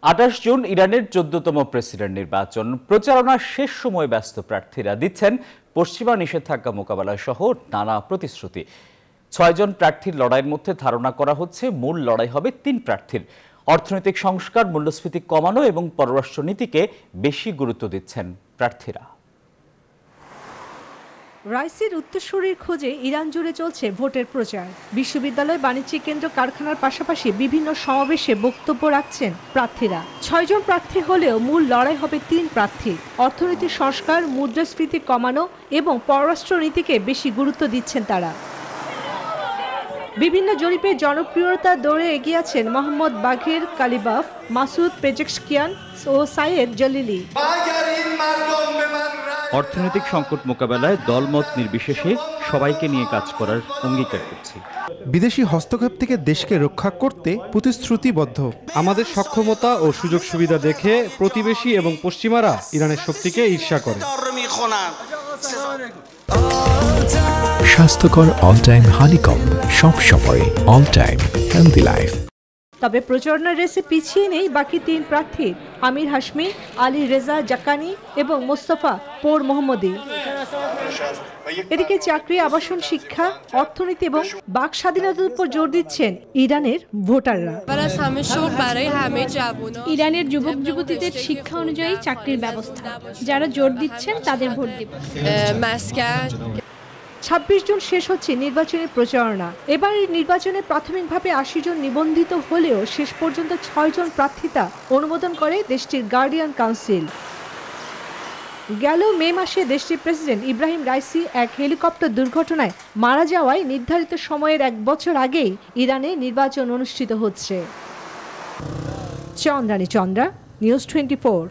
২৮ June ইরানের ১৪তম president নির্বাচন প্রচারণার শেষ সময় ব্যস্ত প্রার্থীরা দিচ্ছেন পশ্চিমা নিষেধাজ্ঞা মোকাবেলা সহ নানা প্রতিশ্রুতি। ৬ জন প্রার্থীর লড়াইয়ের মধ্যে ধারণা করা হচ্ছে মূল লড়াই হবে ৩ প্রার্থীর। অর্থনৈতিক সংস্কার, মূল্যস্ফীতি কমানো এবং পররাষ্ট্রনীতিকে বেশি গুরুত্ব দিচ্ছেন প্রার্থীরা। রাইসির উত্তরসূরির খোঁজে ইরান জুড়ে চলছে ভোটের প্রচার। বিশ্ববিদ্যালয়, বাণিজ্যিক কেন্দ্র, কারখানার পাশাপাশি বিভিন্ন সমাবেশে বক্তব্য রাখছেন প্রার্থীরা। ৬ জন প্রার্থী হলেও মূল লড়াই হবে ৩ প্রার্থী। অর্থনৈতিক সংস্কার, মুদ্রাস্ফীতি কমানো এবং পররাষ্ট্রনীতিকে বেশি গুরুত্ব দিচ্ছেন তারা। বিভিন্ন জরিপে জনপ্রিয়তা দৌড়ে এগিয়ে আছেন মোহাম্মদ বাঘের কালিবাফ, মাসুদ পেজেশকিয়ান ও সাইয়েদ জলিলি। অর্থনৈতিক সংকট মোকাবেলায় দলমত নির্বিশেষে সবাইকে নিয়ে কাজ করার অঙ্গীকার করছি। বিদেশি হস্তক্ষেপ থেকে দেশকে রক্ষা করতে প্রতিশ্রুতিবদ্ধ। আমাদের সক্ষমতা ও সুযোগ সুবিধা দেখে প্রতিবেশী এবং পশ্চিমারা ইরানের শক্তিকে ঈর্ষা করে। স্বাস্থ্যকর অল টাইম হানিকম্ব, সব সময় অল টাইম হেলদি লাইফ। তবে প্রচারণার রেসে পিছিয়ে নেই বাকি ৩ প্রার্থী, আমির হাশমি, আলী রেজা জাকানি এবং মোস্তফা পোর মোহাম্মদী। এদিকে চাকরি, আবাসন, শিক্ষা, অর্থনীতি এবং বাক স্বাধীনতার উপর জোর দিচ্ছেন ইরানের ভোটাররা। ইরানের যুবক যুবতীদের শিক্ষা অনুযায়ী চাকরির ব্যবস্থা, যারা জোর দিচ্ছেন তাদের ভোট দিবে। ২৬ জুন শেষ হচ্ছে নির্বাচনী প্রচারণা। এবার এই নির্বাচনে প্রাথমিকভাবে ৮০ জন নিবন্ধিত হলেও শেষ পর্যন্ত ৬ জন প্রার্থিতা অনুমোদন করে দেশটির গার্ডিয়ান কাউন্সিল। গেল মে মাসে দেশটির প্রেসিডেন্ট ইব্রাহিম রাইসি এক হেলিকপ্টার দুর্ঘটনায় মারা যাওয়ায় নির্ধারিত সময়ের ১ বছর আগেই ইরানে নির্বাচন অনুষ্ঠিত হচ্ছে। চন্দ্রানী চন্দ্রা, নিউজ 24।